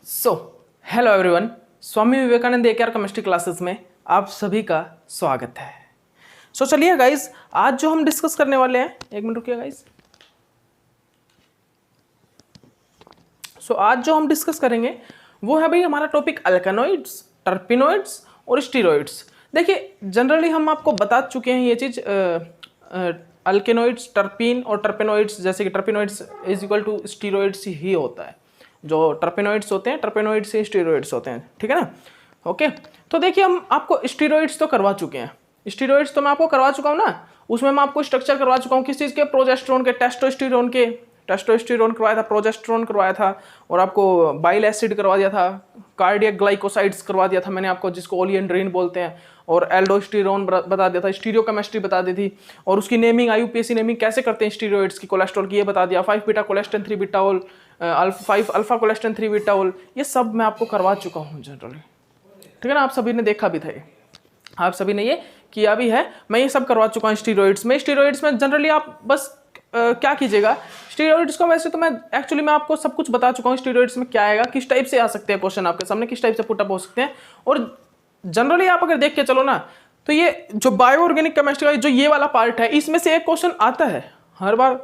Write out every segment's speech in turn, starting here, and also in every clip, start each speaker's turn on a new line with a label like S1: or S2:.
S1: So hello everyone, Swami Vivekananda AKR chemistry classes में आप सभी का स्वागत है। चलिए गाइस, आज जो हम डिस्कस करने वाले हैं, एक मिनट रुकिए गाइस। आज जो हम डिस्कस करेंगे वो है भाई हमारा टॉपिक अल्केनॉइड्स, टर्पेनॉइड्स और स्टीरॉइड्स। देखिए जनरली हम आपको बता चुके हैं ये चीज़, अल्केनॉइड्स, टर्पीन और टर्पेनॉइड्स, जैसे कि terpenoids is equal to steroids ही होता है। जो टर्पेनॉइड्स होते हैं, टर्पेनॉइड्स से स्टीरॉइड्स होते हैं, ठीक है ना। ओके, तो देखिए हम आपको स्टीरॉइड्स तो करवा चुके हैं, स्टीरॉइड्स तो मैं आपको करवा चुका हूँ ना। उसमें मैं आपको स्ट्रक्चर करवा चुका हूँ किस चीज़ के, प्रोजेस्टेरोन के, टेस्टोस्टेरोन करवाया था, प्रोजेस्टेरोन करवाया था, और आपको बाइल एसिड करवा दिया था, कार्डियक ग्लाइकोसाइड्स करवा दिया था मैंने आपको, जिसको ओलियंड्रीन बोलते हैं, और एल्डोस्टेरोन बता दिया था, स्टीरियोकेमिस्ट्री बता दी थी, और उसकी नेमिंग आईयूपीएसी नेमिंग कैसे करते हैं स्टीरॉइड्स की, कोलेस्ट्रॉल की ये बता दिया, 5 बीटा कोलेस्टेरोल 3 बीटाओल, 5 अल्फा कोलेस्टेरोल 3 बीटाओल, ये सब मैं आपको करवा चुका हूँ जनरली, ठीक है ना। आप सभी ने देखा भी था ये, आप सभी ने ये किया भी है, मैं ये सब करवा चुका हूँ स्टीरॉइड्स में। स्टीरॉइड्स में जनरली आप बस क्या कीजिएगा, स्टीरॉइड्स को वैसे तो मैं एक्चुअली मैं आपको सब कुछ बता चुका हूँ स्टीरॉइड्स में क्या आएगा, किस टाइप से आ सकते हैं क्वेश्चन आपके सामने, किस टाइप से पुटअप हो सकते हैं। और जनरली आप अगर देख के चलो ना, तो ये जो बायो ऑर्गेनिक केमिस्ट्री का जो ये वाला पार्ट है, इसमें से एक क्वेश्चन आता है, हर बार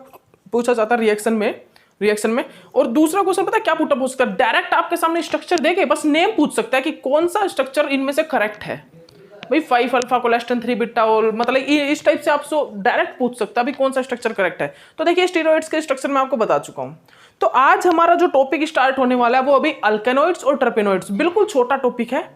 S1: पूछा जाता है रिएक्शन में। और दूसरा क्वेश्चन पता है क्या पुटअप हो सकता है, डायरेक्ट आपके सामने स्ट्रक्चर देके बस नेम पूछ सकता है कि कौन सा स्ट्रक्चर इनमें से करेक्ट है। भाई 5 अल्फा कोलेस्टेरोल 3 बीटाओल, मतलब इस टाइप से आपसे डायरेक्ट पूछ सकता है भी कौन सा स्ट्रक्चर करेक्ट है। तो देखिए स्टीरॉइड्स के स्ट्रक्चर मैं आपको बता चुका हूं। तो आज हमारा जो टॉपिक स्टार्ट होने वाला है वो अभी अल्केनॉइड्स और टर्पेनॉइड्स, बिल्कुल छोटा टॉपिक है,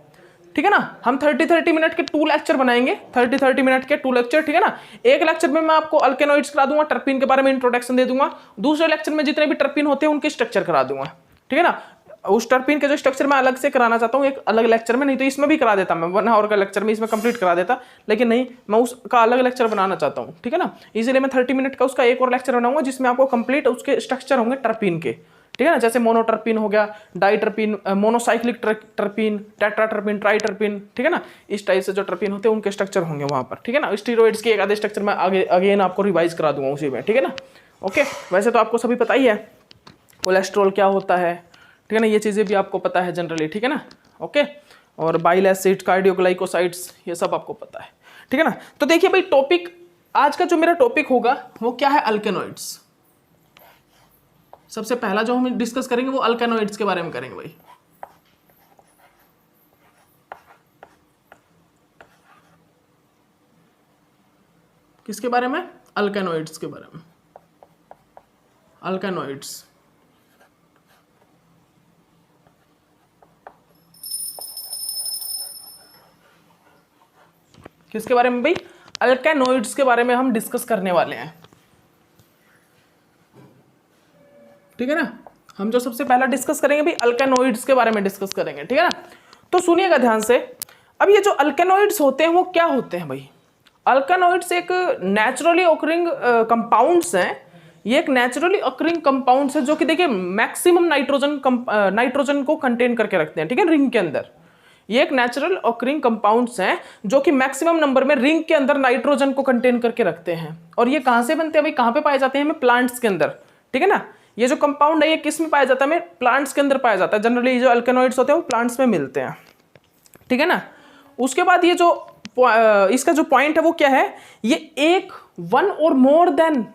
S1: ठीक है ना। हम 30 मिनट के 2 लेक्चर बनाएंगे, 30 मिनट के 2 लेक्चर, ठीक है ना। एक लेक्चर में मैं आपको अल्केनॉइड्स करा दूंगा, टर्पीन के बारे में इंट्रोडक्शन दे दूंगा, दूसरे लेक्चर में जितने भी टर्पीन होते हैं उनके स्ट्रक्चर करा दूंगा, ठीक है ना। उस टर्पीन के जो स्ट्रक्चर मैं अलग से कराना चाहता हूँ एक अलग लेक्चर में, नहीं तो इसमें भी करा देता मैं 1 आवर का लेक्चर में, इसमें कंप्लीट करा देता, लेकिन नहीं, मैं उसका अलग लेक्चर बनाना चाहता हूँ, ठीक है ना। इसलिए मैं 30 मिनट का उसका एक और लेक्चर बनाऊंगा जिसमें आपको कंप्लीट उसके स्ट्रक्चर होंगे टर्पीन के, ठीक है ना। जैसे मोनोटर्पीन हो गया, डाइटर्पीन, मोनोसाइक्लिक टर्पीन, टेट्राटर्पीन, ट्राइटर्पीन, ठीक है ना। इस टाइप से जो टर्पीन होते हैं उनके स्ट्रक्चर होंगे वहां पर, ठीक है ना। स्टीरॉइड्स के एक आधे स्ट्रक्चर मैं आगे अगेन आपको रिवाइज करा दूंगा उसी में, ठीक है ना। ओके, वैसे तो आपको सभी पता ही है कोलेस्ट्रॉल क्या होता है, ठीक है ना, ये चीज़ें भी आपको पता है जनरली, ठीक है ना। ओके, और बाइल एसिड, कार्डियोग्लाइकोसाइड्स, ये सब आपको पता है, ठीक है ना। तो देखिए भाई टॉपिक, आज का जो मेरा टॉपिक होगा वो क्या है, अल्केनॉइड्स। सबसे पहला जो हम डिस्कस करेंगे वो अल्केनॉइड्स के बारे में करेंगे भाई। किसके बारे में, अल्केनॉइड्स के बारे में। अल्केनॉइड्स किसके बारे में भाई, अल्केनॉइड्स के बारे में हम डिस्कस करने वाले हैं, ठीक है ना। हम जो सबसे पहला डिस्कस करेंगे भाई अल्केनॉइड्स के बारे में डिस्कस करेंगे, ठीक है ना। तो सुनिएगा ध्यान से। अब ये जो अल्केनॉइड्स होते हैं वो क्या होते हैं भाई, अल्केनॉइड्स एक नेचुरली ऑकरिंग कंपाउंड्स हैं। ये एक नेचुरली ऑकरिंग कंपाउंड्स है जो कि देखिए मैक्सिमम नाइट्रोजन को कंटेन करके रखते हैं, ठीक है, रिंग के अंदर। ये एक नेचुरल ऑकरिंग कंपाउंड्स हैं जो कि मैक्सिमम नंबर में रिंग के अंदर नाइट्रोजन को कंटेन करके रखते हैं। और ये कहां से बनते हैं भाई, कहां पे पाए जाते हैं, हमें प्लांट्स के अंदर, ठीक है ना। ये जो कंपाउंड है ये किस में पाया जाता है, हमें प्लांट्स के अंदर पाया जाता है। जनरली जो अल्केनॉइड्स होते हैं वो प्लांट्स में मिलते हैं, ठीक है ना। उसके बाद ये जो इसका जो पॉइंट है वो क्या है, ये एक 1 और मोर देन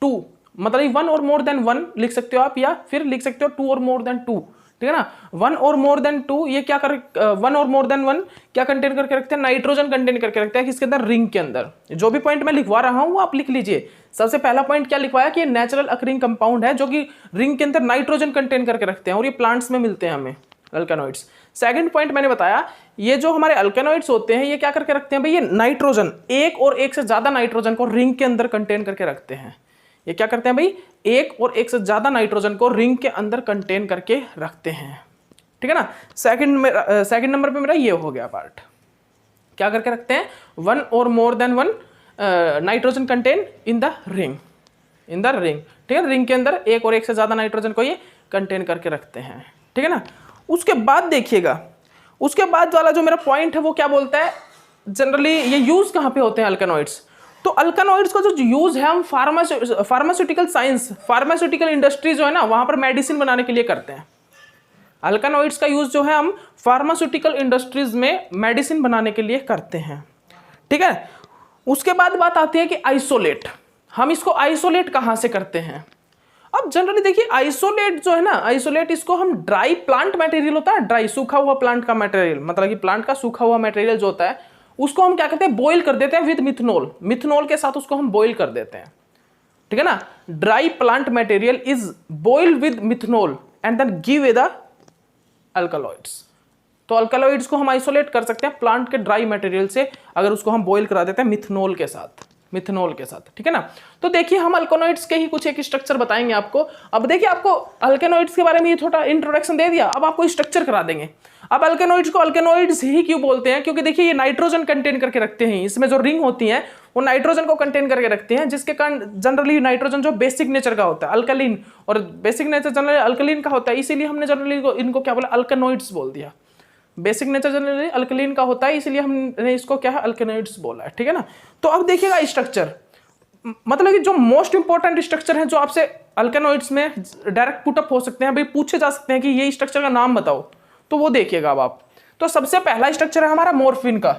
S1: 2, मतलब 1 और मोर देन 1 लिख सकते हो आप, या फिर लिख सकते हो 2 और मोर देन 2, ठीक है ना। 1 और मोर देन 2 ये क्या 1 और मोर देन 1 क्या कंटेन करके रखते हैं, नाइट्रोजन कंटेन करके रखते हैं किसके अंदर, रिंग के अंदर। जो भी पॉइंट मैं लिखवा रहा हूं वो आप लिख लीजिए। सबसे पहला पॉइंट क्या लिखवाया कि ये नेचुरल अकरिंग कंपाउंड है जो कि रिंग के अंदर नाइट्रोजन कंटेन करके रखते हैं, और ये प्लांट्स में मिलते हैं हमें अल्केनॉइड्स। सेकंड पॉइंट मैंने बताया, ये जो हमारे अल्केनॉइड्स होते हैं ये क्या करके रखते हैं भाई, ये नाइट्रोजन, एक और एक से ज्यादा नाइट्रोजन को रिंग के अंदर कंटेन करके रखते हैं। ये क्या करते हैं भाई, एक और एक से ज्यादा नाइट्रोजन को रिंग के अंदर कंटेन करके रखते हैं, ठीक है ना। सेकंड नंबर पे मेरा ये हो गया पार्ट, क्या करके रखते हैं, 1 और more than 1 nitrogen contain in the ring, ठीक है, रिंग के अंदर एक और एक से ज्यादा नाइट्रोजन को ये कंटेन करके रखते हैं, ठीक है ना। उसके बाद देखिएगा, उसके बाद वाला जो मेरा पॉइंट है वो क्या बोलता है, जनरली ये यूज कहां पे होते हैं अल्केनॉइड्स। तो अल्केनॉइड्स का जो यूज है हम फार्मास्यूटिकल साइंस, फार्मास्यूटिकल इंडस्ट्री जो है ना वहां पर मेडिसिन बनाने के लिए करते हैं, अल्कानॉइड्स का यूज जो है हम फार्मास्यूटिकल इंडस्ट्रीज में मेडिसिन बनाने के लिए करते हैं, ठीक है। उसके बाद बात आती है कि आइसोलेट, हम इसको आइसोलेट कहाँ से करते हैं। अब जनरली देखिए आइसोलेट जो है ना, आइसोलेट इसको हम ड्राई प्लांट मटेरियल होता है, ड्राई सूखा हुआ प्लांट का मटेरियल, मतलब कि प्लांट का सूखा हुआ मटेरियल जो होता है उसको हम क्या करते हैं, बॉईल कर देते हैं विद मिथनॉल, मिथनॉल के साथ उसको हम बॉईल कर देते हैं, ठीक है ना। Dry plant material is boil with methanol and then give a the alkaloids. तो अल्कालॉइड्स को हम आइसोलेट कर सकते हैं प्लांट के ड्राई मटेरियल से, अगर उसको हम बॉईल करा देते हैं मिथनॉल के साथ, मिथनॉल के साथ, ठीक है ना। तो देखिए हम अल्कानॉइड्स के ही कुछ एक स्ट्रक्चर बताएंगे आपको। अब देखिए आपको अल्कानॉइड्स के बारे में ये थोड़ा इंट्रोडक्शन दे दिया, अब आपको स्ट्रक्चर करा देंगे। अब अल्कानॉइड्स को अल्कानॉइड्स ही क्यों बोलते हैं, क्योंकि देखिए ये नाइट्रोजन कंटेन करके रखते हैं, इसमें जो रिंग होती हैं वो नाइट्रोजन को कंटेन करके रखते हैं, जिसके कारण जनरली नाइट्रोजन जो बेसिक नेचर का होता है अल्कलीन, और बेसिक नेचर जनरली अल्कलीन का होता है, इसीलिए हमने जनरली इनको क्या बोला, अल्कानॉइड्स बोल दिया। बेसिक नेचर जनरली अल्कलीन का होता है, इसलिए हमने इसको क्या है, अल्कानॉइड्स बोला है, ठीक है ना। तो अब देखिएगा स्ट्रक्चर, मतलब कि जो मोस्ट इंपॉर्टेंट स्ट्रक्चर है जो आपसे अल्कानॉइड्स में डायरेक्ट पुटअप हो सकते हैं, भाई पूछे जा सकते हैं कि ये स्ट्रक्चर का नाम बताओ, तो वो देखिएगा अब आप। तो सबसे पहला स्ट्रक्चर है हमारा मॉर्फिन का।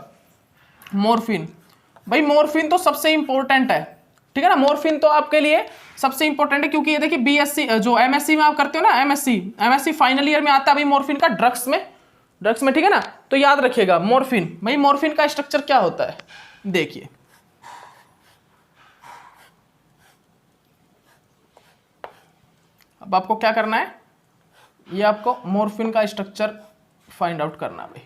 S1: मॉर्फिन, भाई मॉर्फिन तो सबसे इंपॉर्टेंट है, ठीक है ना। मॉर्फिन तो आपके लिए सबसे इंपॉर्टेंट है, क्योंकि ये देखिए बीएससी जो एमएससी में आप करते हो ना, एमएससी फाइनल ईयर में आता है भाई मॉर्फिन का, ड्रग्स में, ठीक है ना। तो याद रखिएगा मॉर्फिन, भाई मॉर्फिन का स्ट्रक्चर क्या होता है, देखिए अब आपको क्या करना है, ये आपको मॉर्फिन का स्ट्रक्चर फाइंड आउट करना है भाई।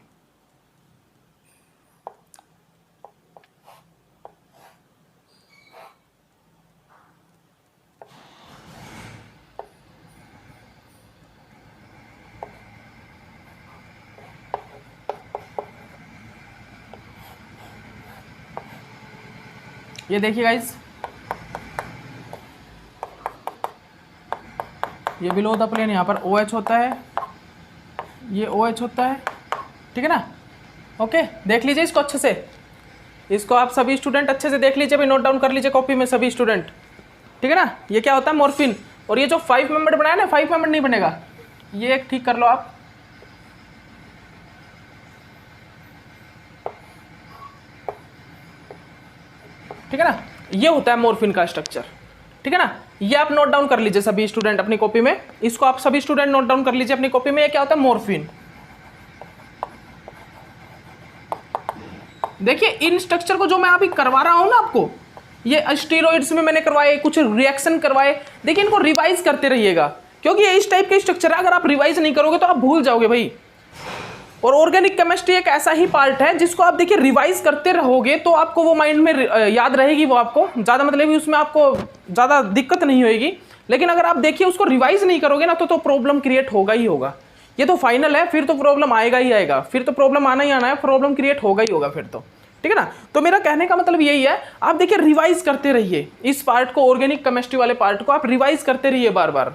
S1: ये देखिए गाइस, ये बिलो द प्लेन यहाँ पर OH होता है, ये OH होता है, ठीक है ना। ओके, देख लीजिए इसको अच्छे से, इसको आप सभी स्टूडेंट अच्छे से देख लीजिए भाई, नोट डाउन कर लीजिए कॉपी में सभी स्टूडेंट, ठीक है ना। ये क्या होता है, मॉर्फिन। और ये जो 5 मेंबर बनाया ना, 5 मेंबर नहीं बनेगा, ये ठीक कर लो आप। ठीक है ना, ये होता है मॉर्फिन का स्ट्रक्चर, ठीक है ना। ये आप नोट डाउन कर लीजिए सभी स्टूडेंट अपनी कॉपी में, इसको आप सभी स्टूडेंट नोट डाउन कर लीजिए अपनी कॉपी में। ये क्या होता है, मॉर्फिन। देखिए इन स्ट्रक्चर को जो मैं अभी करवा रहा हूं ना आपको, ये स्टेरॉइड्स में मैंने करवाए, कुछ रिएक्शन करवाए, देखिए इनको रिवाइज करते रहिएगा, क्योंकि ये इस टाइप के स्ट्रक्चर है, अगर आप रिवाइज नहीं करोगे तो आप भूल जाओगे भाई। और ऑर्गेनिक केमिस्ट्री एक ऐसा ही पार्ट है जिसको आप देखिए रिवाइज करते रहोगे तो आपको वो माइंड में याद रहेगी, वो आपको ज़्यादा मतलब उसमें आपको ज़्यादा दिक्कत नहीं होगी। लेकिन अगर आप देखिए उसको रिवाइज नहीं करोगे ना तो प्रॉब्लम क्रिएट होगा ही होगा। ये तो फाइनल है, फिर तो प्रॉब्लम आएगा ही आएगा, फिर तो प्रॉब्लम आना ही आना है, प्रॉब्लम क्रिएट होगा ही होगा फिर तो, ठीक है ना। तो मेरा कहने का मतलब यही है, आप देखिए रिवाइज करते रहिए इस पार्ट को, ऑर्गेनिक केमिस्ट्री वाले पार्ट को आप रिवाइज करते रहिए बार बार,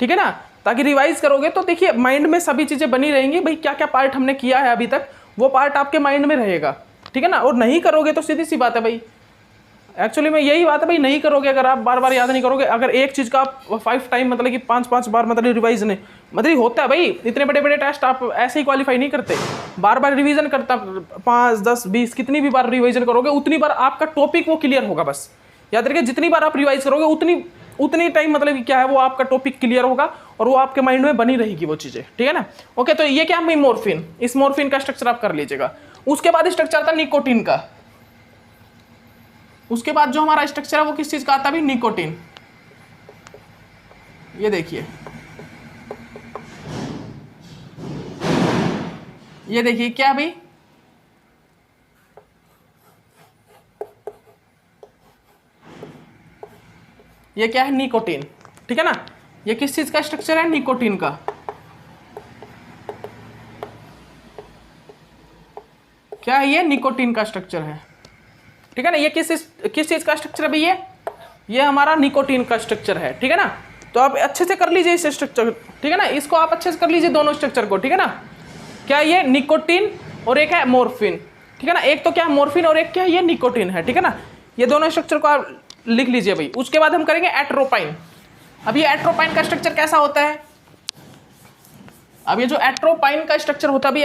S1: ठीक है ना। ताकि रिवाइज करोगे तो देखिए माइंड में सभी चीज़ें बनी रहेंगी, भाई क्या क्या पार्ट हमने किया है अभी तक, वो पार्ट आपके माइंड में रहेगा, ठीक है ना। और नहीं करोगे तो सीधी सी बात है भाई, एक्चुअली में यही बात है भाई, नहीं करोगे अगर आप बार बार याद नहीं करोगे, अगर एक चीज़ का आप 5 टाइम मतलब कि 5 बार मतलब रिवाइज नहीं, मतलब होता है भाई, इतने बड़े बड़े टेस्ट आप ऐसे ही क्वालिफाई नहीं करते, बार बार रिवीजन करता, 5, 10, 20 कितनी भी बार रिवीजन करोगे उतनी बार आपका टॉपिक वो क्लियर होगा। बस याद रखिए जितनी बार आप रिवाइज करोगे उतनी टाइम मतलब क्या है वो आपका टॉपिक क्लियर होगा और वो आपके माइंड में बनी रहेगी वो चीज़ें, ठीक है ना। ओके, तो ये क्या है मॉर्फिन, इस मॉर्फिन का स्ट्रक्चर आप कर लीजिएगा। उसके बाद स्ट्रक्चर आता है निकोटीन का। उसके बाद जो हमारा स्ट्रक्चर है वो किस चीज़ का आता है, निकोटीन। ये देखिए, ये देखिए क्या भाई, ये क्या है, निकोटीन, ठीक है ना। ये किस चीज का स्ट्रक्चर है, निकोटीन का। क्या है ये, निकोटीन का स्ट्रक्चर है, ठीक है ना। ये किस चीज का स्ट्रक्चर है भैया, ये हमारा निकोटीन का स्ट्रक्चर है, ठीक है ना। तो आप अच्छे से कर लीजिए इस स्ट्रक्चर, ठीक है ना, इसको आप अच्छे से कर लीजिए दोनों स्ट्रक्चर को, ठीक है ना। क्या ये निकोटीन और एक है मॉर्फिन, ठीक है ना। एक तो क्या मॉर्फिन और एक क्या ये निकोटीन है, ठीक है ना। ये दोनों स्ट्रक्चर को आप लिख लीजिए भाई। उसके बाद हम करेंगे एट्रोपाइन। अब ये एट्रोपाइन का स्ट्रक्चर कैसा होता है, अब ये जो एट्रोपाइन का स्ट्रक्चर होता है अभी,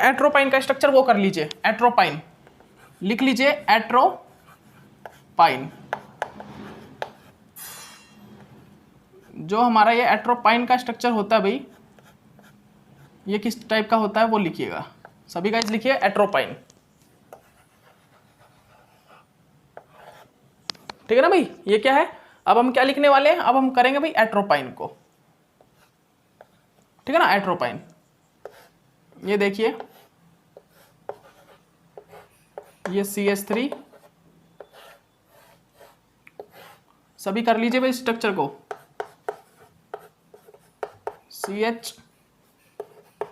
S1: एट्रोपाइन का स्ट्रक्चर वो कर लीजिए, एट्रोपाइन लिख लीजिए, एट्रोपाइन। जो हमारा ये एट्रोपाइन का स्ट्रक्चर होता है भाई, ये किस टाइप का होता है वो लिखिएगा, सभी गाइस लिखिए एट्रोपाइन। ठीक है ना भाई, ये क्या है, अब हम क्या लिखने वाले हैं, अब हम करेंगे भाई एट्रोपाइन को। ठीक है ना, एट्रोपाइन, ये देखिए ये CH3, सभी कर लीजिए भाई स्ट्रक्चर को, CH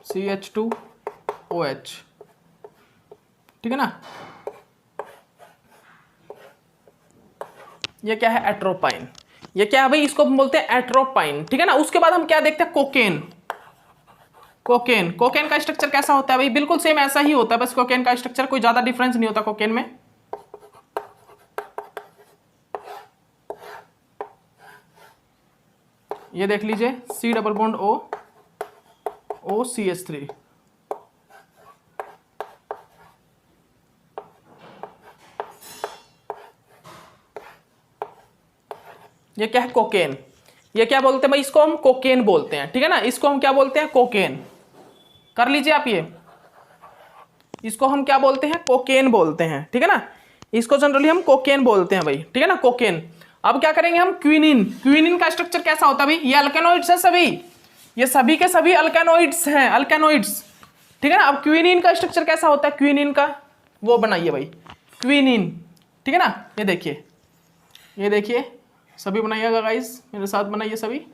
S1: CH2OH। ठीक है ना, ये क्या है, एट्रोपाइन। ये क्या है भाई, इसको हम बोलते हैं एट्रोपाइन। ठीक है ना, उसके बाद हम क्या देखते हैं, कोकेन। कोकेन, कोकेन का स्ट्रक्चर कैसा होता है भाई, बिल्कुल सेम ऐसा ही होता है, बस कोकेन का स्ट्रक्चर कोई ज्यादा डिफरेंस नहीं होता कोकेन में। ये देख लीजिए, C double bond O CH3। ये क्या है, कोकेन। ये क्या बोलते हैं भाई, इसको हम कोकेन बोलते हैं। ठीक है ना, इसको हम क्या बोलते हैं, कोकेन। कर लीजिए आप, ये इसको हम क्या बोलते हैं, कोकेन बोलते हैं। ठीक है ना, इसको जनरली हम कोकेन बोलते हैं भाई। ठीक है ना, कोकेन। अब क्या करेंगे हम, क्विनिन। क्विनिन का स्ट्रक्चर कैसा होता है भाई, ये अल्केनोइड्स है सभी, ये सभी के सभी अल्केनोइड्स हैं, अल्केनोइड्स। ठीक है ना, अब क्विनिन का स्ट्रक्चर कैसा होता है, क्विनिन का वो बनाइए भाई, क्विनिन। ठीक है ना, ये देखिए, ये देखिए, सभी बनाइएगा गाइस, मेरे साथ बनाइए सभी।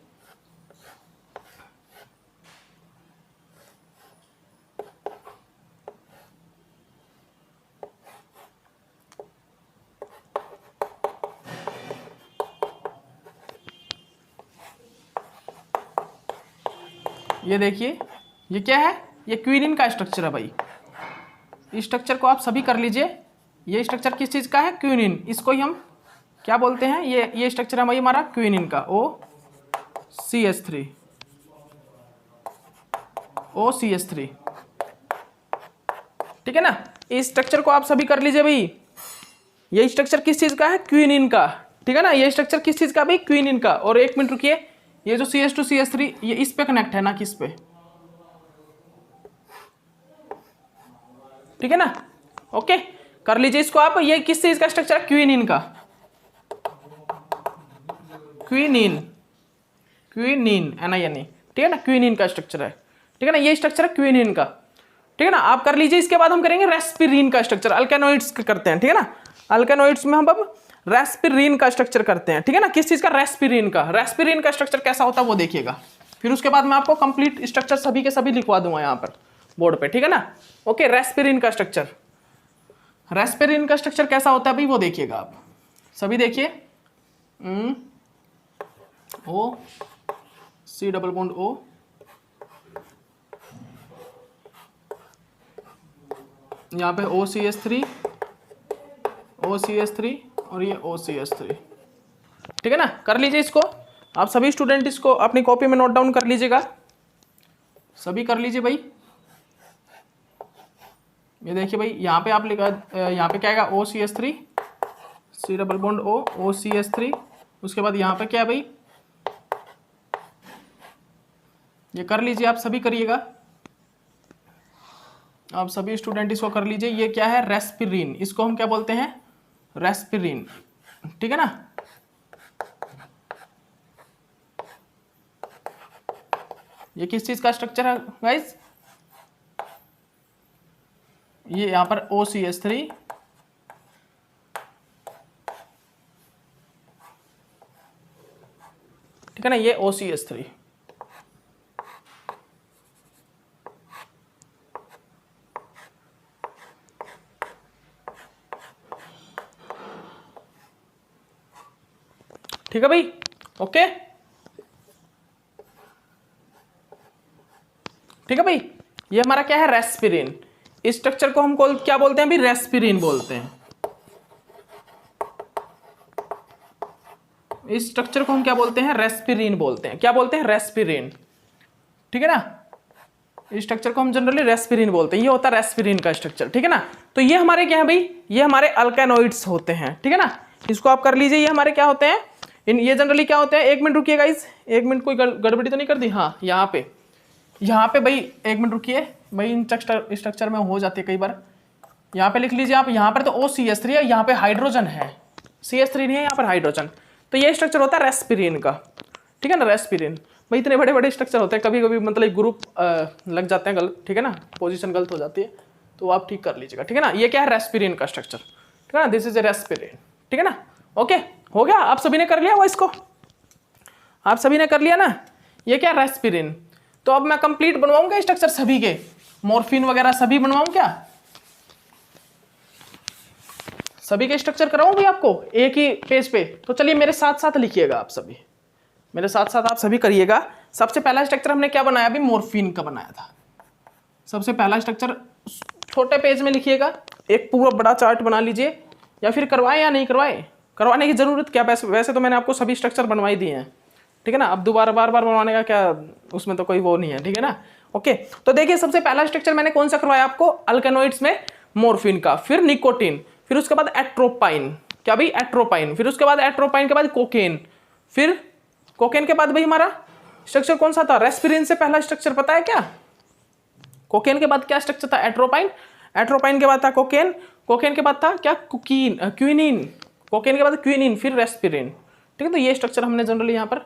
S1: ये देखिए, ये क्या है, ये क्विनिन का स्ट्रक्चर है भाई। इस स्ट्रक्चर को आप सभी कर लीजिए। ये स्ट्रक्चर किस चीज का है, क्विनिन। इसको ही हम क्या बोलते हैं, ये स्ट्रक्चर है भाई हमारा क्विनिन का, OCH3। ठीक है ना, इस स्ट्रक्चर को आप सभी कर लीजिए भाई। ये स्ट्रक्चर किस चीज का है, क्विनिन का। ठीक है ना, ये स्ट्रक्चर किस चीज का भाई, क्विनिन का। और एक मिनट रुकिए, ये जो CH2 CH3 ये इस पे कनेक्ट है ना, किस पे। ठीक है ना, ओके, कर लीजिए इसको आप। ये किस चीज का स्ट्रक्चर है, क्विनिन का, क्विनिन, क्विनिन NINE। ठीक है ना, क्विनिन का स्ट्रक्चर है। ठीक है ना, ये स्ट्रक्चर है क्विनिन का। ठीक है ना, आप कर लीजिए। इसके बाद हम करेंगे रेस्पिरिन का स्ट्रक्चर, अल्केनोइड्स करते हैं। ठीक है ना, अल्केनोइड्स में हम अब रेस्पिरिन का स्ट्रक्चर करते हैं। ठीक है ना, किस चीज का, रेस्पिरिन का। रेस्पिरिन का स्ट्रक्चर कैसा होता है वो देखिएगा, फिर उसके बाद मैं आपको कंप्लीट स्ट्रक्चर सभी के सभी लिखवा दूंगा यहाँ पर बोर्ड पे। ठीक है ना, ओके। रेस्पिरिन का स्ट्रक्चर, रेस्पिरिन का स्ट्रक्चर कैसा होता है भाई वो देखिएगा आप सभी। देखिए, C डबल बॉन्ड O, यहाँ पे OCH3 और ये OCH3। ठीक है ना, कर लीजिए इसको आप सभी स्टूडेंट, इसको अपनी कॉपी में नोट डाउन कर लीजिएगा, सभी कर लीजिए भाई। ये देखिए भाई, यहाँ पे आप लिखा, यहाँ पे क्या आएगा, OCH3, C double bond O, OCH3। उसके बाद यहाँ पे क्या है भाई, ये कर लीजिए आप सभी, करिएगा आप सभी स्टूडेंट, इसको कर लीजिए। ये क्या है, रेस्पिरिन, इसको हम क्या बोलते हैं, रेस्पिरिन। ठीक है ना, ये किस चीज का स्ट्रक्चर है गाइस, ये यहां पर OCH3, ठीक है ना, ये OCH3। ठीक है भाई, ओके। ठीक है भाई, ये हमारा क्या है, रेस्पिरिन। इस स्ट्रक्चर को हम क्या बोलते हैं भाई, रेस्पिरिन बोलते हैं। इस स्ट्रक्चर को हम क्या बोलते हैं, रेस्पिरिन बोलते हैं। क्या बोलते हैं, रेस्पिरिन। ठीक है ना, इस स्ट्रक्चर को हम जनरली रेस्पिरिन बोलते हैं, ये होता है रेस्पिरिन का स्ट्रक्चर, ठीक है ना। तो ये हमारे क्या है भाई, ये हमारे अल्केनॉइड्स होते हैं, ठीक है ना। इसको आप कर लीजिए, ये हमारे क्या होते हैं, ये जनरली क्या होते हैं। 1 मिनट रुकिए गाइस, 1 मिनट, कोई गड़बड़ी तो नहीं कर दी। हाँ यहाँ पे भाई 1 मिनट रुकिए भाई, इन स्ट्रक्चर में हो जाती है कई बार। यहाँ पे लिख लीजिए आप, यहाँ पर तो OCH3 है, यहाँ पे हाइड्रोजन है, CH3 नहीं है, यहाँ पर हाइड्रोजन। तो ये स्ट्रक्चर होता है रेस्पिरिन का, ठीक है ना, रेस्पिरिन। भाई इतने बड़े बड़े स्ट्रक्चर होते हैं, कभी कभी मतलब ग्रुप लग जाते हैं गलत, ठीक है ना, पोजीशन गलत हो जाती है, तो आप ठीक कर लीजिएगा, ठीक है ना। ये क्या है, रेस्पिरिन का स्ट्रक्चर, ठीक है ना, दिस इज ए रेस्पिरिन, ठीक है ना। ओके, हो गया, आप सभी ने कर लिया वो, इसको आप सभी ने कर लिया ना। ये क्या, रेस्पिरिन। तो अब मैं कंप्लीट बनवाऊंगा स्ट्रक्चर सभी के, मॉर्फिन वगैरह सभी बनवाऊं क्या, सभी के स्ट्रक्चर कराऊंगी आपको एक ही पेज पे। तो चलिए मेरे साथ साथ लिखिएगा, आप सभी मेरे साथ साथ आप सभी करिएगा। सबसे पहला स्ट्रक्चर हमने क्या बनाया, अभी मॉर्फिन का बनाया था। सबसे पहला स्ट्रक्चर छोटे पेज में लिखिएगा, एक पूरा बड़ा चार्ट बना लीजिए, या फिर करवाएं या नहीं करवाएं, करवाने की जरूरत क्या, वैसे तो मैंने आपको सभी स्ट्रक्चर बनवाई दिए हैं, ठीक है ना। अब दोबारा बार बार बनवाने का क्या, उसमें तो कोई वो नहीं है, ठीक है ना। ओके, तो देखिए सबसे पहला स्ट्रक्चर मैंने कौन सा करवाया आपको, अल्केनॉइड्स में मॉर्फिन का, फिर निकोटीन, फिर उसके बाद एट्रोपाइन, क्या भाई, एट्रोपाइन, फिर उसके बाद एट्रोपाइन के बाद कोकेन, फिर कोकेन के बाद भाई हमारा स्ट्रक्चर कौन सा था, रेस्पिरिन से पहला स्ट्रक्चर पता है क्या, कोकेन के बाद क्या स्ट्रक्चर था, एट्रोपाइन, एट्रोपाइन के बाद था कोकेन, कोकेन के बाद था क्या, क्विनिन, कोकेन के बाद क्विनिन, फिर रेस्पिरिन, ठीक है। तो ये स्ट्रक्चर हमने जनरली यहाँ पर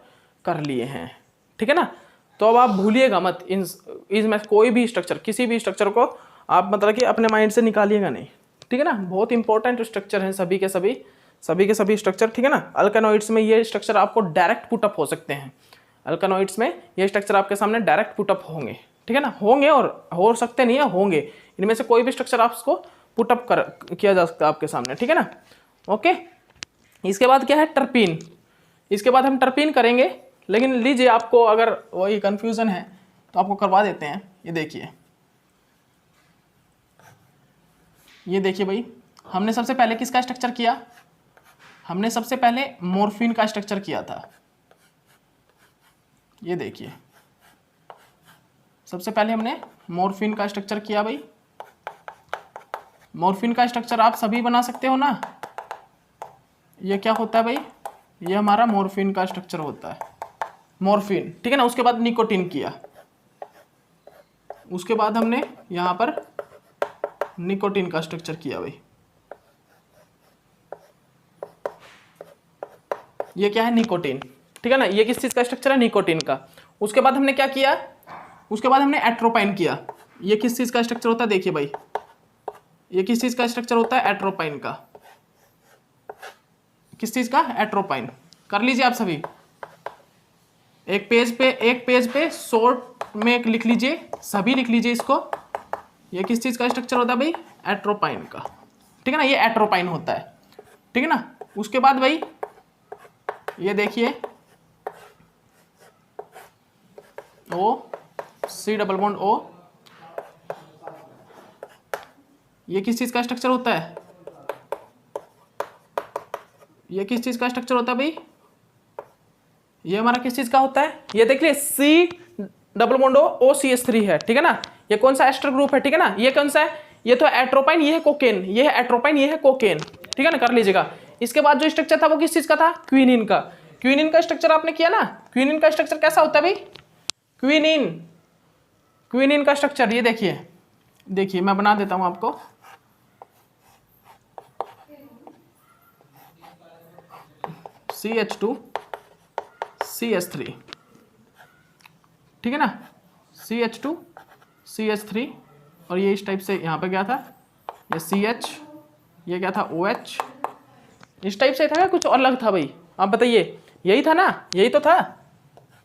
S1: कर लिए हैं, ठीक है ना। तो अब आप भूलिएगा मत, इनमें कोई भी स्ट्रक्चर, किसी भी स्ट्रक्चर को आप मतलब कि अपने माइंड से निकालिएगा नहीं, ठीक है ना। बहुत इंपॉर्टेंट स्ट्रक्चर हैं सभी के सभी स्ट्रक्चर, ठीक है ना। अल्केनॉइड्स में ये स्ट्रक्चर आपको डायरेक्ट पुटअप हो सकते हैं, अल्केनॉइड्स में ये स्ट्रक्चर आपके सामने डायरेक्ट पुटअप होंगे, ठीक है ना, होंगे और हो सकते नहीं है, होंगे। इनमें से कोई भी स्ट्रक्चर आप उसको पुटअप किया जा सकता है आपके सामने, ठीक है ना। ओके, इसके बाद क्या है, टर्पीन। इसके बाद हम टर्पीन करेंगे, लेकिन लीजिए आपको अगर वही कंफ्यूजन है तो आपको करवा देते हैं। ये देखिए भाई, हमने सबसे पहले किसका स्ट्रक्चर किया, हमने सबसे पहले मॉर्फिन का स्ट्रक्चर किया था। ये देखिए सबसे पहले हमने मॉर्फिन का स्ट्रक्चर किया भाई। मॉर्फिन का स्ट्रक्चर आप सभी बना सकते हो ना। ये क्या होता है भाई, ये हमारा मॉर्फिन का स्ट्रक्चर होता है, मॉर्फिन, ठीक है ना। उसके बाद निकोटीन किया, उसके बाद हमने यहाँ पर निकोटीन का स्ट्रक्चर किया भाई। ये क्या है, निकोटीन, ठीक है ना। ये किस चीज़ का स्ट्रक्चर है, निकोटीन का। उसके बाद हमने क्या किया, उसके बाद हमने एट्रोपाइन किया। ये किस चीज़ का स्ट्रक्चर होता है, देखिए भाई, ये किस चीज़ का स्ट्रक्चर होता है, एट्रोपाइन का। किस चीज़ का, एट्रोपाइन। कर लीजिए आप सभी, एक पेज पे शॉर्ट में लिख लीजिए, सभी लिख लीजिए इसको। ये किस चीज़ का स्ट्रक्चर होता है भाई, एट्रोपाइन का, ठीक है ना। ये एट्रोपाइन होता है, ठीक है ना। उसके बाद भाई ये देखिए C डबल बॉन्ड O, ये किस चीज़ का स्ट्रक्चर होता है, ये किस चीज़ का स्ट्रक्चर होता है भाई, ये हमारा किस चीज़ का होता है, ये देख लिए C double bond O OCH3 है, ठीक है ना। ये कौन सा एस्टर ग्रुप है, ठीक है ना। ये कौन सा है, ये तो एट्रोपाइन, ये है कोकेन, ये है एट्रोपाइन, ये है कोकेन, ठीक है ना, कर लीजिएगा। इसके बाद जो स्ट्रक्चर था वो किस चीज़ का था, क्विनिन का। क्विनिन का स्ट्रक्चर आपने किया ना। क्विनिन का स्ट्रक्चर कैसा होता है भाई, क्विनिन का स्ट्रक्चर ये देखिए मैं बना देता हूं आपको। CH2 CH3, ठीक है ना, CH2 CH3, और ये इस टाइप से यहाँ पे क्या था, ये CH, ये क्या था OH, इस टाइप से था क्या, कुछ और अलग था भाई, आप बताइए। यही था ना, यही तो था,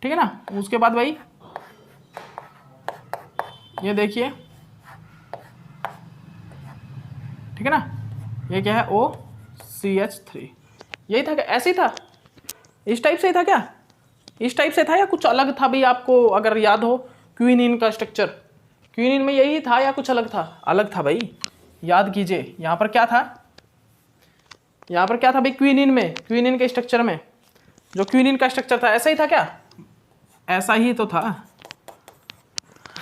S1: ठीक है ना। उसके बाद भाई ये देखिए, ठीक है ना, ये क्या है, OCH3, यही था क्या, ऐसे ही था, इस टाइप से ही था क्या, इस टाइप से था या कुछ अलग था भाई, आपको अगर याद हो क्विनिन का स्ट्रक्चर, क्विनिन में यही था या कुछ अलग था, अलग था भाई, याद कीजिए। यहाँ पर क्या था, यहाँ पर क्या था भाई, क्विनिन में, क्विनिन के स्ट्रक्चर में जो क्विनिन का स्ट्रक्चर था ऐसा ही था क्या, ऐसा ही तो था,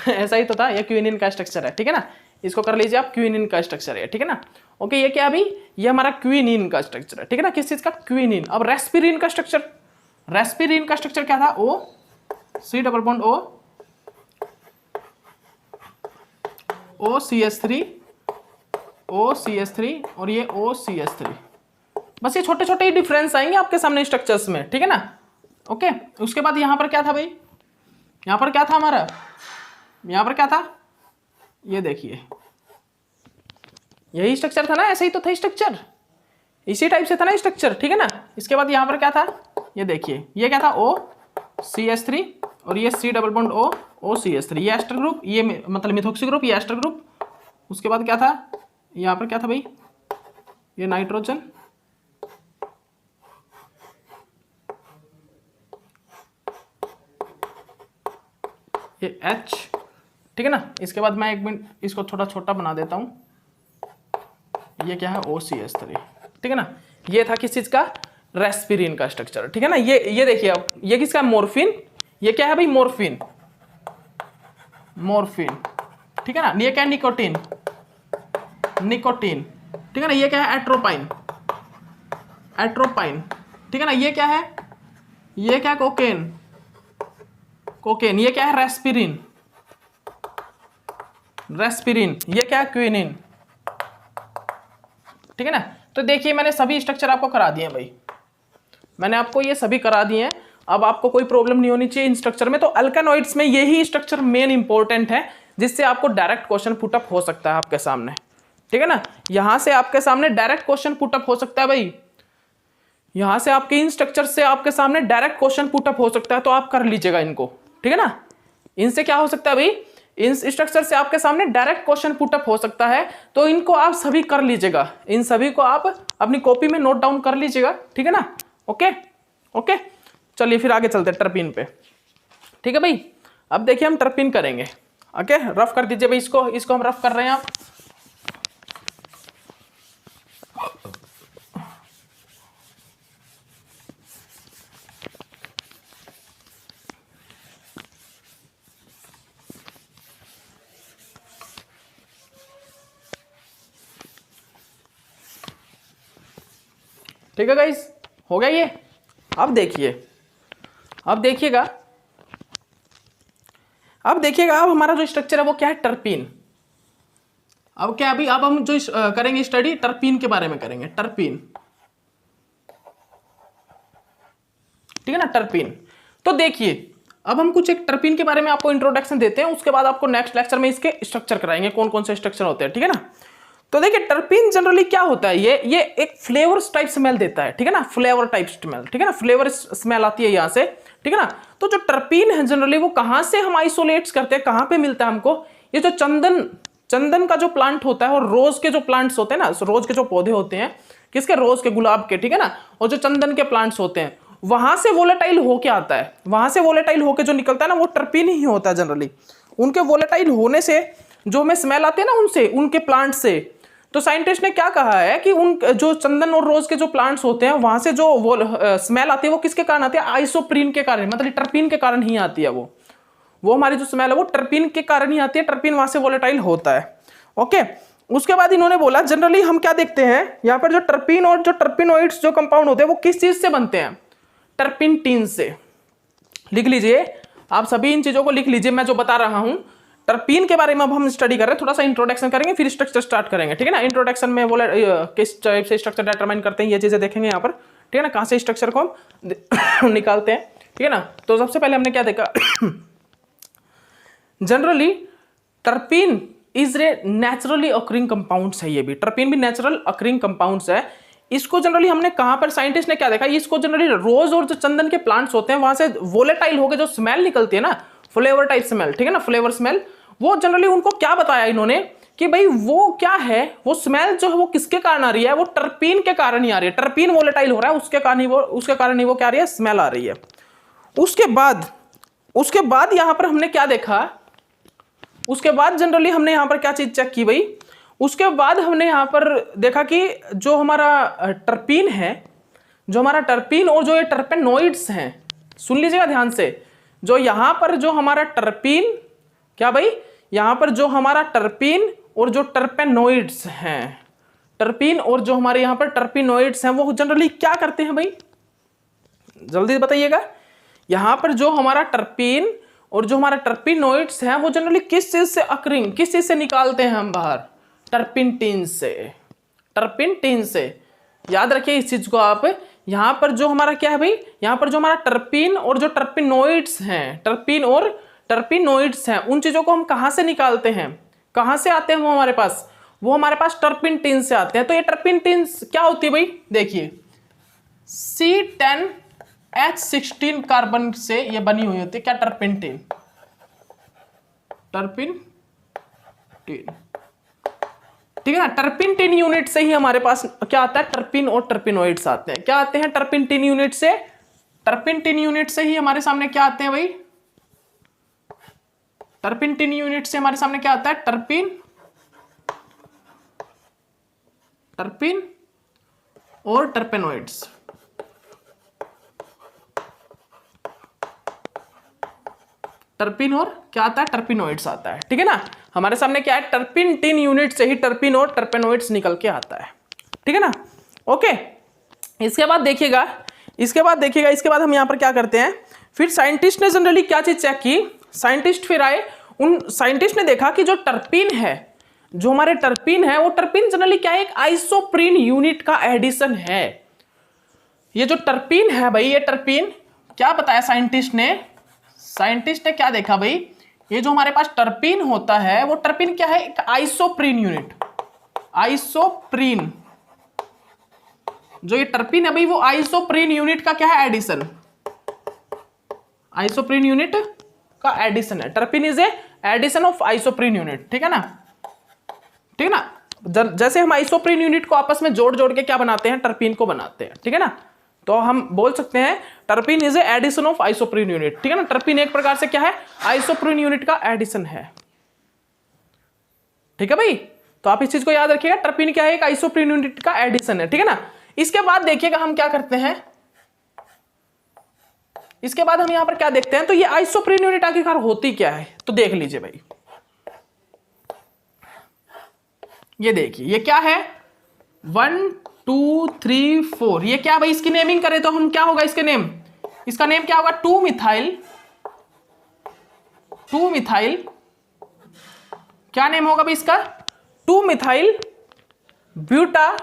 S1: ऐसा ही तो था, ये क्विनिन का स्ट्रक्चर है, ठीक है ना, इसको कर लीजिए आप, क्विनिन का स्ट्रक्चर है, ठीक है ना। ओके, ये क्या अभी, ये हमारा क्विनिन का स्ट्रक्चर है, ठीक है ना, किस चीज का, क्विनिन। अब रेस्पिरिन का स्ट्रक्चर, रेस्पिरिन का स्ट्रक्चर क्या था, ओ C double bond O CH3 OCH3 और ये OCH3। बस ये छोटे छोटे डिफरेंस आएंगे आपके सामने स्ट्रक्चर्स में, ठीक है ना। ओके, उसके बाद यहां पर क्या था भाई, यहां पर क्या था हमारा, यहां पर क्या था, ये देखिए यही स्ट्रक्चर था ना, ऐसे ही तो था स्ट्रक्चर, इसी टाइप से था ना स्ट्रक्चर, ठीक है ना। इसके बाद यहां पर क्या था, ये देखिए ये क्या था, OCH3 और ये C डबल बॉन्ड OCH3, ये एस्टर ग्रुप, ये मतलब मिथॉक्सी ग्रुप, ये एस्टर ग्रुप। उसके बाद क्या था, यहाँ पर क्या था भाई, ये नाइट्रोजन, ये H, ठीक है ना। इसके बाद मैं एक मिनट इसको थोड़ा छोटा बना देता हूँ, ये क्या है, OCH3, ठीक है ना। ये था किस चीज का, रेस्पिरिन का स्ट्रक्चर, ठीक है ना। ये देखिए अब, ये किसका, मोर्फिन, ये क्या है भाई, मोर्फिन, मोर्फिन, ठीक है ना। ये क्या है, निकोटीन, निकोटीन, ठीक है ना। ये क्या है, एट्रोपाइन, एट्रोपाइन, ठीक है ना। ये क्या है, ये क्या, कोकेन, कोकेन। ये क्या है, रेस्पिरिन, रेस्पिरिन। ये क्या है, क्विनिन, ठीक है ना। तो देखिए मैंने सभी स्ट्रक्चर आपको करा दिए भाई, मैंने आपको ये सभी करा दिए हैं। अब आपको कोई प्रॉब्लम नहीं होनी चाहिए इन स्ट्रक्चर में। तो अल्कानॉइड्स में यही स्ट्रक्चर मेन इंपॉर्टेंट है, जिससे आपको डायरेक्ट क्वेश्चन पुटअप हो सकता है आपके सामने, ठीक है ना। यहां से आपके सामने डायरेक्ट क्वेश्चन पुटअप हो सकता है भाई, यहां से आपके इन स्ट्रक्चर से आपके सामने डायरेक्ट क्वेश्चन पुटअप हो सकता है, तो आप कर लीजिएगा इनको, ठीक है ना। इनसे क्या हो सकता है भाई, इन स्ट्रक्चर से आपके सामने डायरेक्ट क्वेश्चन पुटअप हो सकता है, तो इनको आप सभी कर लीजिएगा, इन सभी को आप अपनी कॉपी में नोट डाउन कर लीजिएगा, ठीक है ना। ओके ओके, चलिए फिर आगे चलते हैं टर्पीन पे, ठीक है भाई। अब देखिए हम टर्पीन करेंगे, ओके। रफ कर दीजिए भाई इसको हम रफ कर रहे हैं आप। ठीक है गाइस, हो गया ये। अब देखिएगा, अब हमारा जो स्ट्रक्चर है वो क्या है, टर्पीन। अब क्या, अभी अब हम जो करेंगे स्टडी टर्पीन के बारे में करेंगे, टर्पीन, ठीक है ना, टर्पीन। तो देखिए अब हम कुछ एक टर्पीन के बारे में आपको इंट्रोडक्शन देते हैं, उसके बाद आपको नेक्स्ट लेक्चर में इसके स्ट्रक्चर कराएंगे, कौन कौन से स्ट्रक्चर होते हैं, ठीक है ना। तो देखिए टर्पीन जनरली क्या होता है, ये एक फ्लेवर टाइप स्मेल देता है, ठीक है ना, फ्लेवर टाइप स्मेल, ठीक है ना, फ्लेवर स्मेल आती है यहां से, ठीक है ना। तो जो टर्पीन है जनरली वो कहां से हम आइसोलेट्स करते हैं, कहां पे मिलता है हमको, ये जो चंदन का जो प्लांट होता है और रोज के जो प्लांट्स होते हैं ना, रोज के जो पौधे होते हैं, किसके, रोज के, गुलाब के, ठीक है ना, और जो चंदन के प्लांट्स होते हैं, वहां से वोलेटाइल होके आता है, वहां से वोलेटाइल होके जो निकलता है ना, वो टर्पीन ही होता है जनरली। उनके वोलेटाइल होने से जो हमें स्मेल आती है ना, उनसे, उनके प्लांट से, तो साइंटिस्ट ने क्या कहा है कि उन जो चंदन और रोज के जो प्लांट्स होते हैं, वहां से जो वो स्मेल आती है वो किसके कारण आती है, आइसोप्रीन के कारण, मतलब टर्पीन के कारण ही आती है। वो हमारी जो स्मेल है वो टर्पीन के कारण ही आती है, टर्पीन वहां से वोलेटाइल होता है। ओके, उसके बाद इन्होंने बोला जनरली हम क्या देखते हैं यहाँ पर, जो टर्पीन और जो टर्पिनोइड्स जो कंपाउंड होते हैं वो किस चीज से बनते हैं, टर्पिनटीन से। लिख लीजिए आप सभी इन चीजों को लिख लीजिए, मैं जो बता रहा हूं टर्पीन के बारे में अब हम स्टडी कर रहे हैं, थोड़ा सा इंट्रोडक्शन करेंगे फिर स्ट्रक्चर स्टार्ट करेंगे, ठीक है ना। इंट्रोडक्शन में बोले किस टाइप से स्ट्रक्चर डिटरमाइन करते हैं, ये चीजें देखेंगे यहाँ पर, ठीक है ना, कहां से स्ट्रक्चर को हम निकालते हैं, ठीक है ना। तो सबसे पहले हमने क्या देखा, generally terpene is a naturally occurring compounds है, ये भी टर्पीन भी नेचुरल अकरिंग कंपाउंड्स है। इसको जनरली हमने कहां पर, साइंटिस्ट ने क्या देखा, इसको जनरली रोज और जो चंदन के प्लांट्स होते हैं वहां से वोलेटाइल होकर जो स्मेल निकलती है ना, फ्लेवर टाइप स्मेल, ठीक है ना, फ्लेवर स्मेल, वो जनरली उनको क्या बताया इन्होंने कि भाई वो क्या है, वो स्मेल जो है वो किसके कारण आ रही है, वो टर्पीन के कारण ही आ रही है, टर्पीन वोलेटाइल हो रहा है उसके कारण ही वो क्या आ रही है, स्मेल आ रही है। उसके बाद यहां पर हमने क्या देखा, उसके बाद जनरली हमने यहां पर क्या चीज चेक की भाई, उसके बाद हमने यहां पर देखा कि जो हमारा टर्पीन है, जो हमारा टर्पीन और जो ये टर्पेनोइड्स हैं, सुन लीजिएगा ध्यान से, जो यहां पर जो हमारा टर्पीन क्या भाई, यहाँ पर जो हमारा टर्पीन और जो टर्पेनोइड्स हैं, टर्पीन और जो हमारे यहाँ पर टर्पिनोइड्स हैं, वो जनरली क्या करते हैं भाई, जल्दी बताइएगा। यहाँ पर जो हमारा टर्पीन और जो हमारा टर्पिनोइड्स हैं, वो जनरली किस चीज से अकरिंग, किस चीज से निकालते हैं हम बाहर, टर्पिनटीन से, टर्पिनटीन से। याद रखिए इस चीज को आप। यहाँ पर जो हमारा क्या है भाई, यहाँ पर जो हमारा टर्पीन और जो टर्पिनोइड्स हैं, टर्पीन और टर्पिनोइड्स हैं, उन चीजों को हम कहाँ से निकालते हैं, कहाँ से आते हैं वो हमारे पास, वो हमारे पास टर्पिनटीन से आते हैं। तो ये टर्पिनटीन क्या होती है भाई, देखिए C10H16 कार्बन से ये बनी हुई होती है, क्या, टर्पिनटीन, टर्पिनटीन, ठीक है ना। टर्पिनटीन यूनिट से ही हमारे पास क्या आता है, टर्पिन और टर्पिनोइड्स आते हैं। क्या आते हैं, टर्पिनटीन यूनिट से, टर्पिनटीन यूनिट से ही हमारे सामने क्या आते हैं भाई, टर्पिनटीन यूनिट से हमारे सामने क्या आता है, टर्पिन, टर्पिन और टर्पेनोइड्स। टर्पिन और क्या आता है, टर्पिनोइड्स आता है, ठीक है ना। हमारे सामने क्या है, टर्पिनटीन यूनिट से ही टर्पिन और टर्पेनोइड्स निकल के आता है, ठीक है ना। ओके, इसके बाद देखिएगा, इसके बाद हम यहां पर क्या करते हैं, फिर साइंटिस्ट ने जनरली क्या चीज चेक की, साइंटिस्ट फिर आए, उन साइंटिस्ट ने देखा कि जो टर्पिन है, जो हमारे टर्पिन है, वो टर्पिन जनरली क्या है, एक आइसोप्रीन यूनिट का एडिशन है। ये जो टर्पिन है भाई, ये टर्पिन क्या बताया साइंटिस्ट ने, साइंटिस्ट ने क्या देखा भाई, ये जो हमारे पास टर्पिन होता है, वो टर्पिन क्या है, एक आइसोप्रीन यूनिट, आइसोप्रीन, जो ये टर्पिन है भाई, वो आइसोप्रीन यूनिट का क्या है, एडिशन, आइसोप्रीन यूनिट का एडिशन है। Terpene is a addition of isoprene unit, ठीक है ना, ठीक है ना। जैसे हम आइसोप्रीन यूनिट को आपस में जोड़ जोड़ के क्या बनाते हैं, टर्पिन को बनाते हैं, ठीक है ना। तो हम बोल सकते हैं terpene is a addition of isoprene unit, ठीक है ना। टर्पिन एक प्रकार से क्या है, आइसोप्रीन यूनिट का एडिशन है, ठीक है भाई। तो आप इस चीज को याद रखिएगा, टर्पिन क्या है, एक आइसोप्रीन यूनिट का एडिशन है, ठीक है ना। इसके बाद देखिएगा हम क्या करते हैं, इसके बाद हम यहां पर क्या देखते हैं, तो ये आइसोप्रीन यूनिट आखिरकार होती क्या है, तो देख लीजिए भाई, ये देखिए ये क्या है, 1 2 3 4, ये क्या भाई, इसकी नेमिंग करें तो हम क्या होगा, इसके नेम, इसका नेम क्या होगा, 2 मिथाइल, 2 मिथाइल, क्या नेम होगा भाई इसका, 2 methyl buta,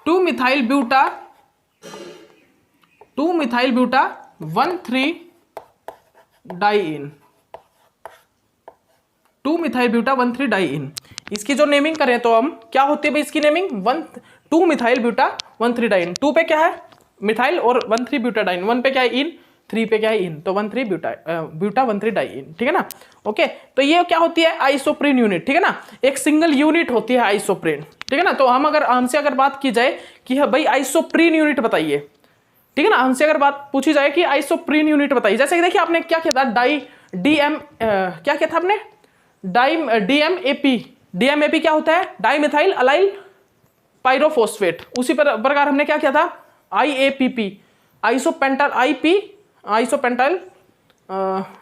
S1: 2 methyl buta, 2 methyl buta 1,3 diene, 2 methyl buta 1,3 diene. इसकी जो नेमिंग करें तो हम क्या होती है भाई, इसकी नेमिंग 2 मिथाइल ब्यूटा 1,3 डाइन, 2 पे क्या है मिथाइल और 1,3 ब्यूटाडाइन, 1 पे क्या है इन, 3 पे क्या है इन, तो 1,3 ब्यूटा 1,3 डाइन, ठीक है ना। ओके, तो ये क्या होती है, आइसोप्रीन यूनिट, ठीक है ना, एक सिंगल यूनिट होती है आइसोप्रीन, ठीक है ना। तो हम अगर हमसे अगर बात की जाए कि भाई आइसोप्रीन यूनिट बताइए, ठीक है ना, हमसे अगर बात पूछी जाए कि आइसोप्रीन यूनिट बताइए, जैसे कि देखिए आपने क्या किया था, क्या किया था आपने, डीएमएपी क्या होता है, डाइमिथाइल अलाइल पाइरोफॉस्फेट। उसी प्रकार हमने क्या किया था, आईएपीपी, आइसोपेंटाइल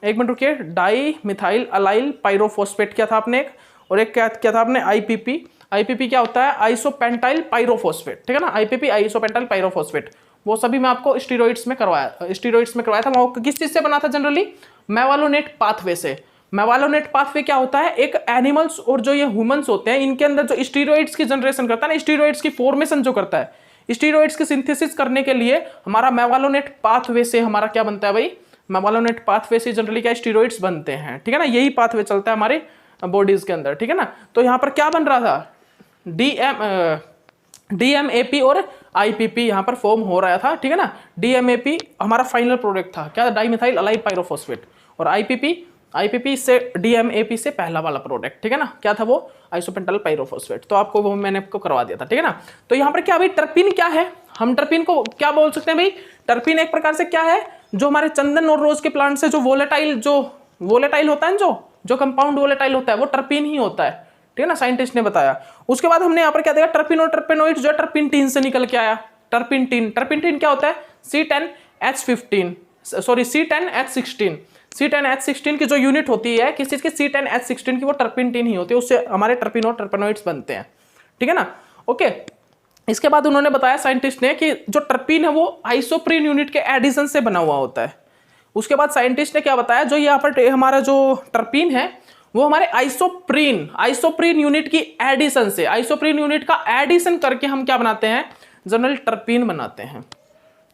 S1: एक मिनट रुकिए, डाई मिथाइल अलाइल पाइरोफॉस्फेट किया था आपने एक, और एक क्या किया था आपने, आईपीपी क्या होता है, आइसोपेंटाइल पाइरोफॉस्फेट, ठीक है ना, आईपीपी आइसोपेंटाइल पाइरोफॉस्फेट। वो सभी मैं आपको स्टीरॉइड्स में करवाया था। वो किस चीज से बना था, जनरली मेवालोनेट पाथवे से। मेवालोनेट पाथवे क्या होता है, एक एनिमल्स और जो ये ह्यूमंस होते हैं, इनके अंदर जो स्टीरॉइड्स की जनरेशन करता है ना, स्टीरॉइड्स की फॉर्मेशन जो करता है, स्टीरॉइड्स की सिंथेसिस करने के लिए हमारा मेवालोनेट पाथवे से हमारा क्या बनता है भाई, मेवालोनेट पाथवे से जनरली क्या स्टीरॉइड्स बनते हैं, ठीक है ना, यही पाथवे चलता है हमारे बॉडीज के अंदर, ठीक है ना। तो यहाँ पर क्या बन रहा था, डीएमएपी और आईपीपी यहाँ पर फॉर्म हो रहा था, ठीक है ना। डीएमएपी हमारा फाइनल प्रोडक्ट था क्या, डाइमिथाइल अलाइल पाइरोफॉस्फेट, और आईपीपी से डीएमएपी से पहला वाला प्रोडक्ट, ठीक है ना, क्या था वो, आइसोपेंटाइल पाइरोफॉस्फेट। तो आपको वो मैंने आपको करवा दिया था, ठीक है ना। तो यहाँ पर क्या भाई, टर्पिन क्या है, हम टर्पिन को क्या बोल सकते हैं भाई, टर्पिन एक प्रकार से क्या है, जो हमारे चंदन और रोज के प्लांट से जो वोलेटाइल होता है, जो कंपाउंड वोलेटाइल होता है, वो टर्पिन ही होता है, ठीक है ना, साइंटिस्ट ने बताया। उसके बाद हमने यहाँ पर क्या देखा, टर्पिन और टर्पेनोइड जो टर्पिनटीन से निकल के आया, टर्पिनटीन क्या होता है, C10H15, सॉरी C10H16, C10H16 की जो यूनिट होती है किस चीज की, C10H16 की, वो टर्पिन ही होती है, उससे हमारे टर्पिन और टर्पेनोइड्स बनते हैं, ठीक है ना। ओके, इसके बाद उन्होंने बताया साइंटिस्ट ने कि जो टर्पिन है वो आइसोप्रीन यूनिट के एडिशन से बना हुआ होता है। उसके बाद साइंटिस्ट ने क्या बताया, जो यहाँ पर हमारा जो टर्पिन है वो हमारे आइसोप्रीन यूनिट की एडिशन से, आइसोप्रीन यूनिट का एडिशन करके हम क्या बनाते हैं, जनरल टर्पिन बनाते हैं,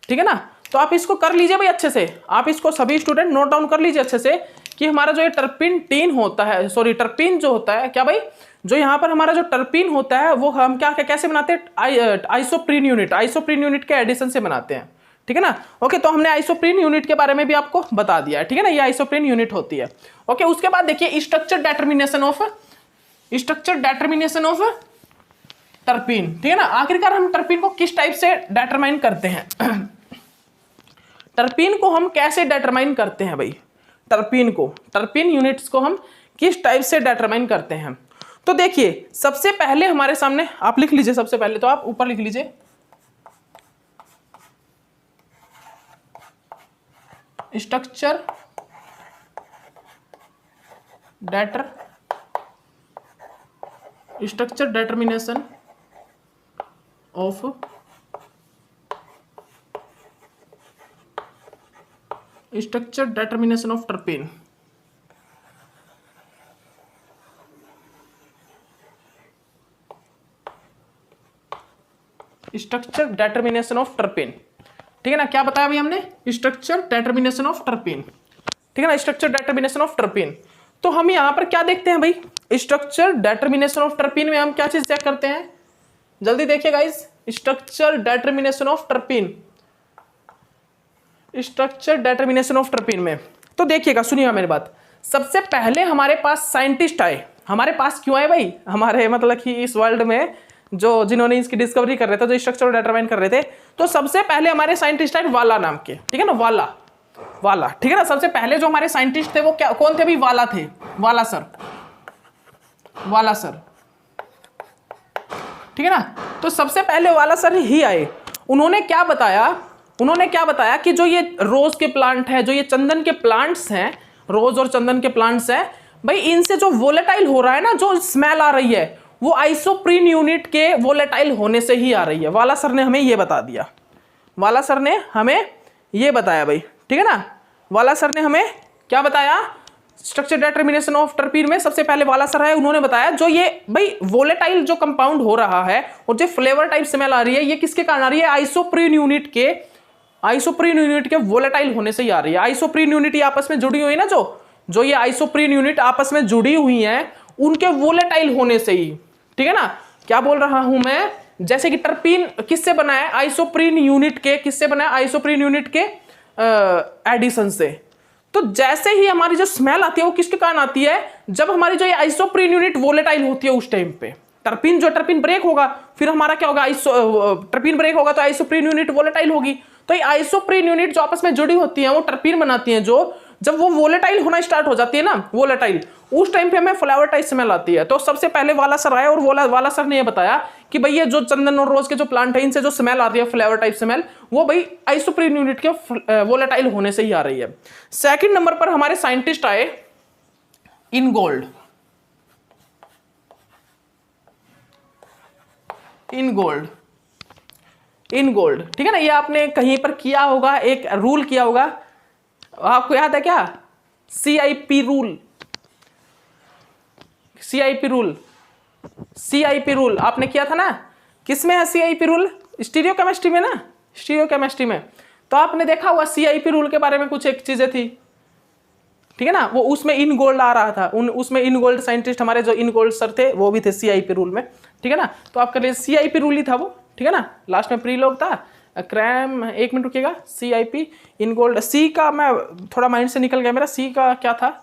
S1: ठीक है ना। तो आप इसको कर लीजिए भाई अच्छे से, आप इसको सभी स्टूडेंट नोट डाउन कर लीजिए अच्छे से कि हमारा जो ये टर्पिन होता है, सॉरी टर्पिन जो होता है क्या भाई, जो यहाँ पर हमारा जो टर्पिन होता है वो हम क्या कैसे बनाते हैं, आइसोप्रीन यूनिट के एडिशन से बनाते हैं, ठीक है ना। ओके, तो हमने आइसोप्रीन यूनिट के बारे में भी आपको बता दिया है, ठीक है ना, ये आइसोप्रीन यूनिट होती है। ओके, उसके बाद देखिए स्ट्रक्चर डेटर्मिनेशन ऑफ टर्पिन, ठीक है ना। आखिरकार हम टर्पिन को किस टाइप से डेटरमाइन करते हैं टर्पिन को हम कैसे डेटरमाइन करते हैं भाई, टर्पिन यूनिट्स को हम किस टाइप से डेटरमाइन करते हैं। तो देखिए सबसे पहले हमारे सामने, आप लिख लीजिए, सबसे पहले तो आप ऊपर लिख लीजिए structure determination of terpene. Structure determination of terpene, ठीक है ना। क्या बताया भाई हमने, स्ट्रक्चर डेटर्मिनेशन ऑफ टर्पिन, ठीक है ना, स्ट्रक्चर डेटर्मिनेशन ऑफ टर्पिन। तो हम यहां पर क्या देखते हैं भाई, स्ट्रक्चर डेटर्मिनेशन ऑफ टर्पिन में हम क्या चीज चेक करते हैं, जल्दी देखिए guys, structure determination of terpene, structure determination of terpene में तो देखिएगा, सुनिएगा मेरी बात। सबसे पहले हमारे पास साइंटिस्ट आए, हमारे पास क्यों आए भाई, हमारे मतलब कि इस वर्ल्ड में जो जिन्होंने इसकी डिस्कवरी कर रहे थे, जो स्ट्रक्चर डेटरमाइन कर रहे थे, तो सबसे पहले हमारे साइंटिस्ट आए वाला नाम के, ठीक है ना, वाला, ठीक है ना। सबसे पहले जो हमारे साइंटिस्ट थे वो क्या कौन थे भाई, वाला थे, वाला सर, ठीक है ना। तो सबसे पहले वाला सर ही आए, उन्होंने क्या बताया कि जो ये रोज के प्लांट है, जो ये चंदन के प्लांट्स हैं, रोज और चंदन के प्लांट्स हैं भाई, इनसे जो वोलेटाइल हो रहा है ना, जो स्मेल आ रही है, वो आइसोप्रीन यूनिट के वोलेटाइल होने से ही आ रही है। वाला सर ने हमें ये बता दिया, वाला सर ने हमें ये बताया भाई, ठीक है ना। वाला सर ने हमें क्या बताया, स्ट्रक्चर डेटर्मिनेशन ऑफ टर्पिन में सबसे पहले वाला सर है, उन्होंने बताया जो ये भाई वोलेटाइल जो कंपाउंड हो रहा है और जो फ्लेवर टाइप स्मेल आ रही है, ये किसके कारण आ रही है, आइसोप्रीन यूनिट के वोलेटाइल होने से ही आ रही है। आइसोप्रीन यूनिट आपस में जुड़ी हुई ना, जो ये आइसोप्रीन यूनिट आपस में जुड़ी हुई हैं, उनके वोलेटाइल होने से ही, ठीक है ना। क्या बोल रहा हूं मैं, जैसे कि टर्पिन किससे बना है, आइसोप्रीन यूनिट के, किससे बना है, आइसोप्रीन यूनिट के एडिशन से। तो जैसे ही हमारी जो स्मेल आती है वो किसके कारण आती है, जब हमारी जो ये आइसोप्रीन यूनिट वोलेटाइल होती है, उस टाइम पे टर्पिन ब्रेक होगा, फिर हमारा क्या होगा, टर्पिन ब्रेक होगा तो आइसोप्रीन यूनिट वोलेटाइल होगी। तो ये आइसोप्रीन यूनिट जो आपस में जुड़ी होती है वो टर्पिन बनाती हैं, जो जब वो वोलेटाइल होना स्टार्ट हो जाती है ना, वोलेटाइल, उस टाइम पे हमें फ्लावर टाइप स्मेल आती है। तो सबसे पहले वाला सर आया और वाला सर ने ये बताया कि भाई ये जो चंदन और रोज के जो प्लांट है, इनसे जो स्मेल आती है फ्लावर टाइप स्मेल, वो भाई आइसोप्रीन यूनिट के वोलेटाइल होने से ही आ रही है। सेकंड नंबर पर हमारे साइंटिस्ट आए इनगोल्ड, ठीक है ना। ये आपने कहीं पर किया होगा, एक रूल किया होगा, आपको याद है क्या, CIP रूल आपने किया था ना, किसमें है CIP रूल, स्टीरियो केमिस्ट्री में ना, स्टीरियो केमिस्ट्री में। तो आपने देखा हुआ CIP रूल के बारे में कुछ एक चीजें थी, ठीक है ना, वो उसमें इनगोल्ड आ रहा था, उसमें इनगोल्ड साइंटिस्ट हमारे जो इनगोल्ड सर थे वो भी थे CIP रूल में, ठीक है ना। तो आपके लिए CIP रूल ही था वो, ठीक है ना। लास्ट में प्रीलॉग था, क्रैम, एक मिनट रुकिएगा, CIP इनगोल्ड, सी का मैं थोड़ा माइंड से निकल गया, मेरा सी का क्या था,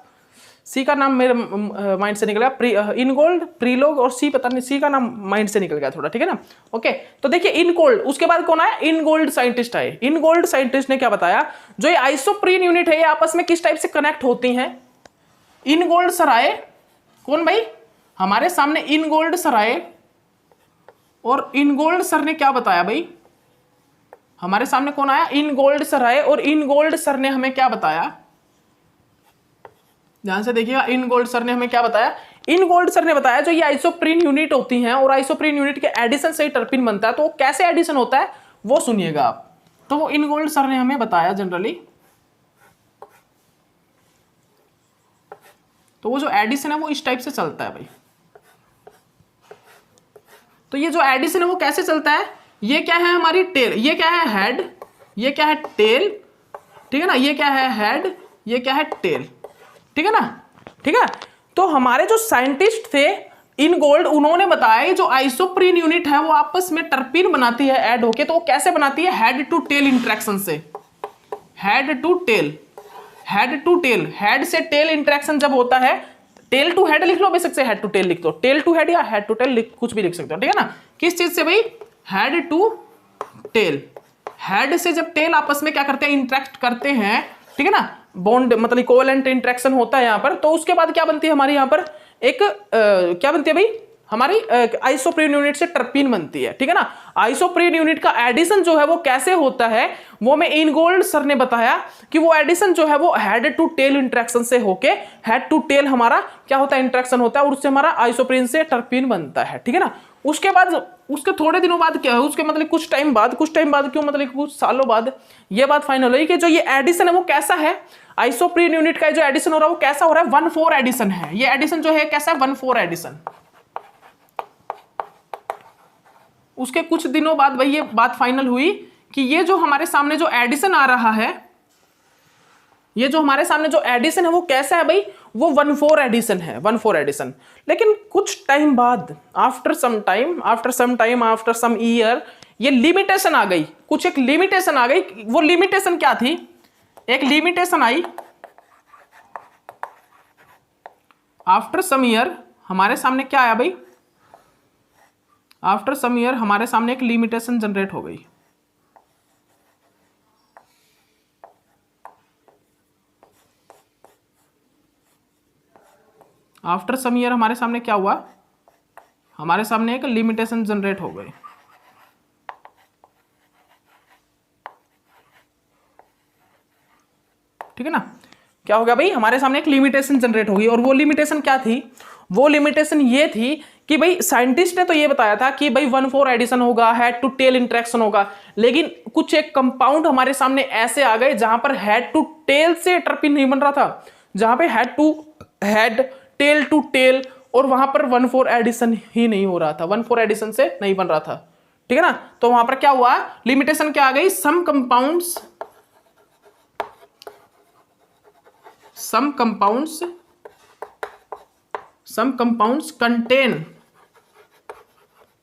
S1: सी का नाम मेरे माइंड से निकल गया, इनगोल्ड, प्रीलॉग और सी पता नहीं, सी का नाम माइंड से निकल गया थोड़ा, ठीक है ना। ओके, तो देखिए इनगोल्ड, उसके बाद कौन आया, इनगोल्ड साइंटिस्ट आए। इनगोल्ड साइंटिस्ट ने क्या बताया, जो ये आइसोप्रीन यूनिट है ये आपस में किस टाइप से कनेक्ट होती हैं। इनगोल्ड सर आए, कौन भाई, हमारे सामने इनगोल्ड सर आए, और इनगोल्ड सर ने क्या बताया भाई, हमारे सामने कौन आया, इनगोल्ड सर आए, और इनगोल्ड सर ने हमें क्या बताया, ध्यान से देखिएगा, इनगोल्ड सर ने हमें क्या बताया, इनगोल्ड सर ने बताया जो ये आइसोप्रीन यूनिट होती हैं और आइसोप्रीन यूनिट के एडिशन से ही टर्पिन बनता है, तो वो कैसे एडिशन होता है वो सुनिएगा आप। तो वो इनगोल्ड सर ने हमें बताया जनरली, तो वो जो एडिशन है वो इस टाइप से चलता है भाई। तो ये जो एडिशन है वो कैसे चलता है, ये क्या है हमारी टेल, ये क्या है हेड, ये क्या है टेल, ठीक है ना, ये क्या है हेड, ये क्या है टेल, ठीक है ना, ठीक है। तो हमारे जो साइंटिस्ट थे इनगोल्ड, उन्होंने बताया जो आइसोप्रीन यूनिट है वो आपस में टर्पीन बनाती है ऐड होके, तो वो कैसे बनाती है, हेड टू टेल इंटरेक्शन से, head to tail, head to tail, head से टेल इंटरेक्शन जब होता है, टेल टू हेड लिख लो बेशक से हेड टू टेल लिख दो, टेल टू हेड या हेड टू टेल कुछ भी लिख सकते हो, ठीक है ना। किस चीज से भाई, हेड टू टेल, हेड से जब टेल आपस में क्या करते हैं, इंटरेक्ट करते हैं, ठीक है ना, बॉन्ड मतलब इक्विवेलेंट इंटरेक्शन होता है यहां पर, तो उसके बाद क्या बनती है हमारी यहां पर एक क्या बनती है भाई, हमारी आइसोप्रीन यूनिट से टर्पीन बनती है, ठीक है ना। आइसोप्रीन यूनिट का एडिशन जो है वो कैसे होता है, वो में इनगोल्ड सर ने बताया कि वो एडिशन जो है वो हेड टू टेल इंटरेक्शन से होके, हेड टू टेल हमारा क्या होता है, इंटरेक्शन होता है, और उससे हमारा आइसोप्रीन से टर्पीन बनता है, ठीक है ना। उसके बाद उसके थोड़े दिनों बाद क्या है, उसके मतलब कुछ टाइम बाद क्यों, मतलब कुछ सालों बाद ये बात फाइनल हुई कि जो ये एडिशन है वो कैसा है, आइसोप्रीन यूनिट का जो एडिशन हो रहा है वो कैसा हो रहा है, 1,4 एडिशन है। ये एडिशन जो है कैसा है, 1,4 एडिशन। उसके कुछ दिनों बाद भाई ये बात फाइनल हुई कि ये जो हमारे सामने जो एडिशन आ रहा है, ये जो हमारे सामने जो एडिशन है वो कैसा है भाई, वो 1,4 एडिशन है, 1,4 एडिशन। लेकिन कुछ टाइम बाद, आफ्टर सम ईयर, ये लिमिटेशन आ गई, कुछ एक लिमिटेशन आ गई। वो लिमिटेशन क्या थी, एक लिमिटेशन आई आफ्टर सम ईयर, हमारे सामने क्या आया भाई, आफ्टर सम ईयर हमारे सामने एक लिमिटेशन जनरेट हो गई। आफ्टर सम ईयर हमारे सामने क्या हुआ, हमारे सामने एक लिमिटेशन जनरेट हो गई, ठीक है ना। क्या हो गया भाई, हमारे सामने एक लिमिटेशन जनरेट होगी, और वो लिमिटेशन क्या थी, वो लिमिटेशन ये थी कि भाई साइंटिस्ट ने तो ये बताया था कि भाई 1,4 एडिशन होगा, हेड टू टेल इंटरेक्शन होगा, लेकिन कुछ एक कंपाउंड हमारे सामने ऐसे आ गए जहां पर हेड टू टेल से टर्पीन नहीं बन रहा था, जहां पे head to head, tail to tail, और वहां पर 1,4 एडिशन ही नहीं हो रहा था, 1,4 एडिशन से नहीं बन रहा था, ठीक है ना। तो वहां पर क्या हुआ, लिमिटेशन क्या आ गई, सम कंपाउंड्स कंटेन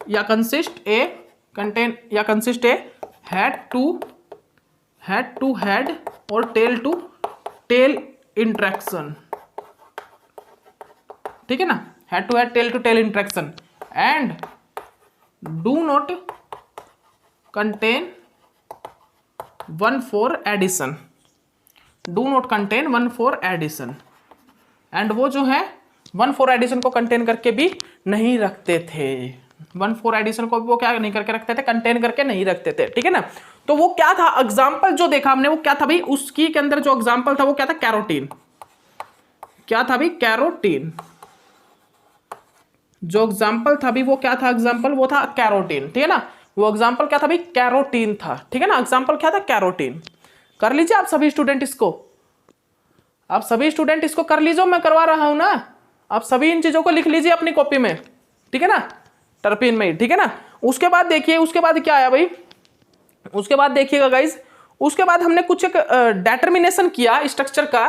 S1: या consist a head to head और टेल टू टेल इंटरेक्शन, ठीक है ना, head to head tail to tail interaction, and do not contain 1,4 addition, do not contain 1,4 addition, and वो जो है 1,4 एडिशन को कंटेन करके भी नहीं रखते थे, 1,4 एडिशन को वो क्या नहीं करके रखते थे, कंटेन करके नहीं रखते थे, ठीक है ना। तो वो क्या था, एग्जाम्पल जो देखा हमने वो क्या था भाई, उसकी के अंदर जो एग्जाम्पल था वो क्या था, कैरोटीन, क्या था भाई, कैरोटीन, जो एग्जाम्पल था भी वो क्या था, एग्जाम्पल वो था कैरोटीन, ठीक है ना, वो एग्जाम्पल क्या था भाई, कैरोटीन था, ठीक है ना, एग्जाम्पल क्या था, कैरोटीन। कर लीजिए आप सभी स्टूडेंट इसको, आप सभी स्टूडेंट इसको कर लीजिए, मैं करवा रहा हूं ना, आप सभी इन चीजों को लिख लीजिए अपनी कॉपी में, ठीक है ना, टर्पीन में, ठीक है ना। उसके बाद देखिए, उसके बाद क्या आया भाई, उसके बाद देखिएगा गाइज, उसके बाद हमने कुछ एक डिटरमिनेशन किया स्ट्रक्चर का,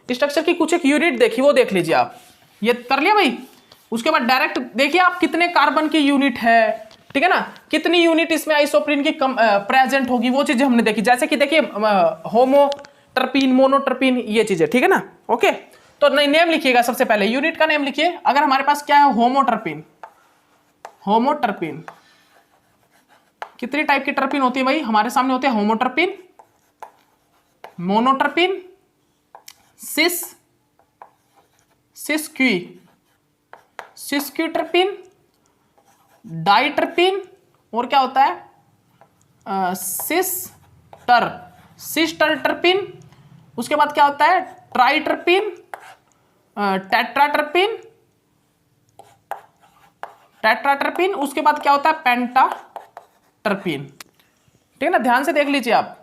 S1: स्ट्रक्चर की कुछ एक यूनिट देखी, वो देख लीजिए आप, ये कर लिया भाई। उसके बाद डायरेक्ट देखिए आप कितने कार्बन की यूनिट है, ठीक है ना, कितनी यूनिट इसमें आइसोप्रीन की प्रेजेंट होगी, वो चीजें हमने देखी, जैसे कि देखिए होमोटर्पीन, मोनोटर्पीन, ये चीजें, ठीक है ना। ओके, तो नेम लिखिएगा, सबसे पहले यूनिट का नेम लिखिए। अगर हमारे पास क्या है, होमोटर्पीन, कितनी टाइप की टर्पीन होती है भाई, हमारे सामने होते हैं होमोटर्पीन, मोनोटर्पीन, सिस्क्यूटर्पीन, डाइटर्पीन, और क्या होता है, सिस्टर टर्पिन, उसके बाद क्या होता है ट्राइटर्पिन, टेट्राटर्पिन, उसके बाद क्या होता है पेंटाटर्पिन। ठीक है ना, ध्यान से देख लीजिए आप।